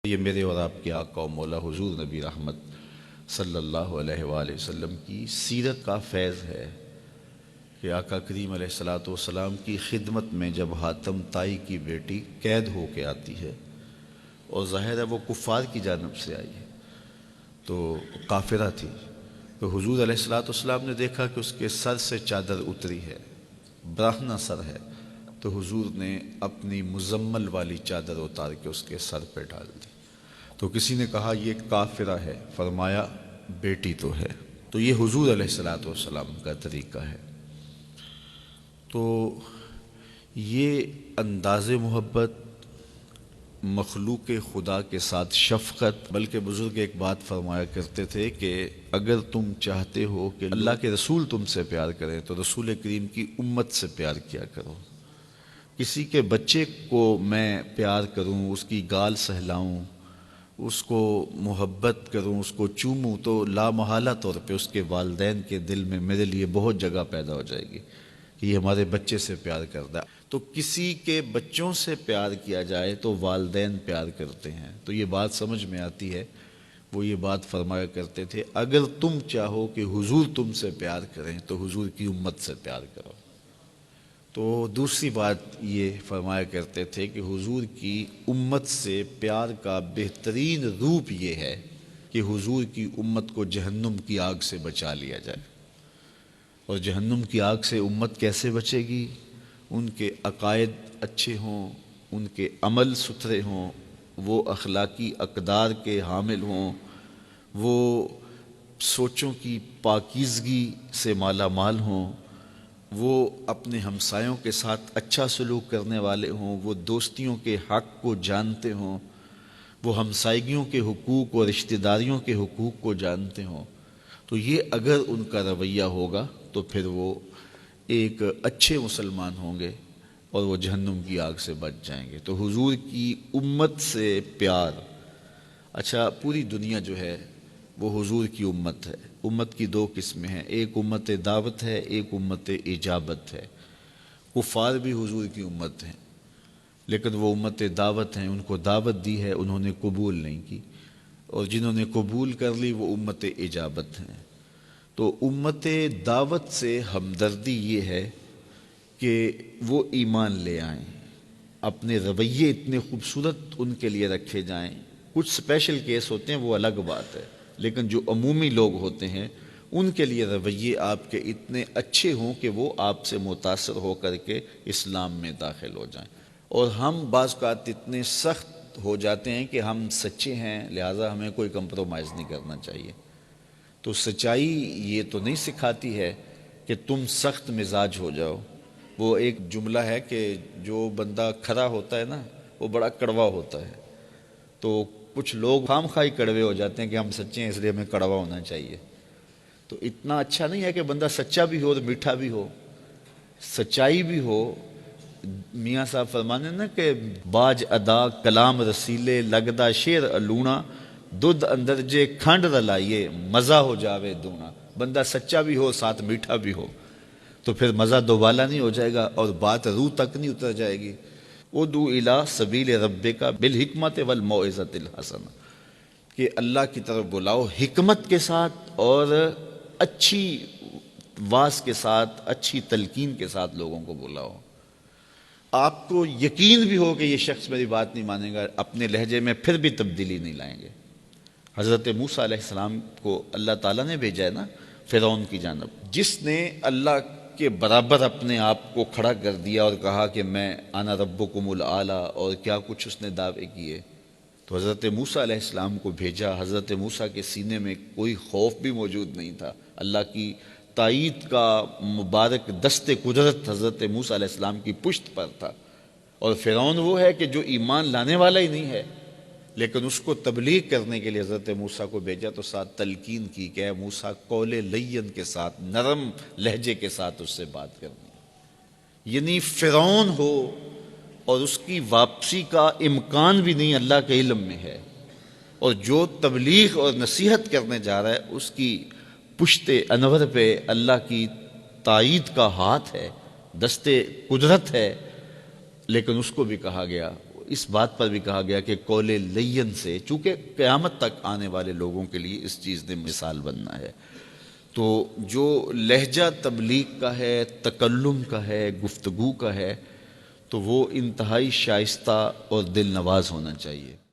یہ میرے اور آپ کے آقا و مولا حضور نبی رحمت صلی اللہ علیہ وآلہ وسلم کی سیرت کا فیض ہے کہ آقا کریم علیہ الصلوۃ والسلام کی خدمت میں جب حاتم طائی کی بیٹی قید ہو کے آتی ہے اور ظاہر ہے وہ کفار کی جانب سے آئی ہے، تو کافرہ تھی، تو حضور علیہ الصلوۃ والسلام نے دیکھا کہ اس کے سر سے چادر اتری ہے، برہنہ سر ہے، تو حضور نے اپنی مزمل والی چادر اتار کے اس کے سر پہ ڈال دی۔ تو کسی نے کہا یہ کافرہ ہے، فرمایا بیٹی تو ہے۔ تو یہ حضور علیہ الصلوۃ والسلام کا طریقہ ہے۔ تو یہ انداز محبت، مخلوق خدا کے ساتھ شفقت، بلکہ بزرگ ایک بات فرمایا کرتے تھے کہ اگر تم چاہتے ہو کہ اللہ کے رسول تم سے پیار کریں تو رسول کریم کی امت سے پیار کیا کرو۔ کسی کے بچے کو میں پیار کروں، اس کی گال سہلاؤں، اس کو محبت کروں، اس کو چوموں، تو لامحالہ طور پہ اس کے والدین کے دل میں میرے لیے بہت جگہ پیدا ہو جائے گی کہ یہ ہمارے بچے سے پیار کرتا ہے۔ تو کسی کے بچوں سے پیار کیا جائے تو والدین پیار کرتے ہیں، تو یہ بات سمجھ میں آتی ہے۔ وہ یہ بات فرمایا کرتے تھے اگر تم چاہو کہ حضور تم سے پیار کریں تو حضور کی امت سے پیار کرو۔ تو دوسری بات یہ فرمایا کرتے تھے کہ حضور کی امت سے پیار کا بہترین روپ یہ ہے کہ حضور کی امت کو جہنم کی آگ سے بچا لیا جائے۔ اور جہنم کی آگ سے امت کیسے بچے گی؟ ان کے عقائد اچھے ہوں، ان کے عمل ستھرے ہوں، وہ اخلاقی اقدار کے حامل ہوں، وہ سوچوں کی پاکیزگی سے مالا مال ہوں، وہ اپنے ہمسایوں کے ساتھ اچھا سلوک کرنے والے ہوں، وہ دوستیوں کے حق کو جانتے ہوں، وہ ہمسائیگیوں کے حقوق اور رشتہ داریوں کے حقوق کو جانتے ہوں۔ تو یہ اگر ان کا رویہ ہوگا تو پھر وہ ایک اچھے مسلمان ہوں گے اور وہ جہنم کی آگ سے بچ جائیں گے۔ تو حضور کی امت سے پیار، اچھا پوری دنیا جو ہے وہ حضور کی امت ہے۔ امت کی دو قسمیں ہیں، ایک امت دعوت ہے، ایک امت اجابت ہے۔ کفار بھی حضور کی امت ہیں، لیکن وہ امت دعوت ہیں، ان کو دعوت دی ہے، انہوں نے قبول نہیں کی، اور جنہوں نے قبول کر لی وہ امت اجابت ہیں۔ تو امت دعوت سے ہمدردی یہ ہے کہ وہ ایمان لے آئیں، اپنے رویے اتنے خوبصورت ان کے لیے رکھے جائیں۔ کچھ اسپیشل کیس ہوتے ہیں وہ الگ بات ہے، لیکن جو عمومی لوگ ہوتے ہیں ان کے لیے رویے آپ کے اتنے اچھے ہوں کہ وہ آپ سے متاثر ہو کر کے اسلام میں داخل ہو جائیں۔ اور ہم بعض اوقات اتنے سخت ہو جاتے ہیں کہ ہم سچے ہیں، لہٰذا ہمیں کوئی کمپرومائز نہیں کرنا چاہیے۔ تو سچائی یہ تو نہیں سکھاتی ہے کہ تم سخت مزاج ہو جاؤ۔ وہ ایک جملہ ہے کہ جو بندہ کھرا ہوتا ہے نا وہ بڑا کڑوا ہوتا ہے، تو کچھ لوگ خام خواہ کڑوے ہو جاتے ہیں کہ ہم سچے ہیں اس لیے ہمیں کڑوا ہونا چاہیے۔ تو اتنا اچھا نہیں ہے کہ بندہ سچا بھی ہو اور میٹھا بھی ہو، سچائی بھی ہو۔ میاں صاحب فرمانے نا کہ باج ادا کلام رسیلے لگدا شیر الونا دودھ اندر جے کھنڈ رلائیے مزہ ہو جاوے دونا۔ بندہ سچا بھی ہو ساتھ میٹھا بھی ہو تو پھر مزہ دوبالا نہیں ہو جائے گا اور بات روح تک نہیں اتر جائے گی۔ ادعو الی سبیل ربک بالحکمت والموعظۃ الحسنہ، کہ اللہ کی طرف بلاؤ حکمت کے ساتھ اور اچھی واس کے ساتھ، اچھی تلقین کے ساتھ لوگوں کو بلاؤ۔ آپ کو یقین بھی ہو کہ یہ شخص میری بات نہیں مانے گا، اپنے لہجے میں پھر بھی تبدیلی نہیں لائیں گے۔ حضرت موسیٰ علیہ السلام کو اللہ تعالیٰ نے بھیجا ہے نا فرعون کی جانب، جس نے اللہ کے برابر اپنے آپ کو کھڑا کر دیا اور کہا کہ میں انا ربکم الاعلیٰ، اور کیا کچھ اس نے دعوے کیے۔ تو حضرت موسیٰ علیہ السلام کو بھیجا، حضرت موسیٰ کے سینے میں کوئی خوف بھی موجود نہیں تھا، اللہ کی تائید کا مبارک دست قدرت حضرت موسیٰ علیہ السلام کی پشت پر تھا۔ اور فرعون وہ ہے کہ جو ایمان لانے والا ہی نہیں ہے، لیکن اس کو تبلیغ کرنے کے لیے حضرت موسیٰ کو بھیجا تو ساتھ تلقین کی کہ اے موسیٰ قول لین کے ساتھ، نرم لہجے کے ساتھ اس سے بات کرنی۔ یعنی فرعون ہو اور اس کی واپسی کا امکان بھی نہیں اللہ کے علم میں ہے، اور جو تبلیغ اور نصیحت کرنے جا رہا ہے اس کی پشت انور پہ اللہ کی تائید کا ہاتھ ہے، دست قدرت ہے، لیکن اس کو بھی کہا گیا اس بات پر بھی کہا گیا کہ قول لین سے، چونکہ قیامت تک آنے والے لوگوں کے لیے اس چیز نے مثال بننا ہے، تو جو لہجہ تبلیغ کا ہے، تکلم کا ہے، گفتگو کا ہے، تو وہ انتہائی شائستہ اور دل نواز ہونا چاہیے۔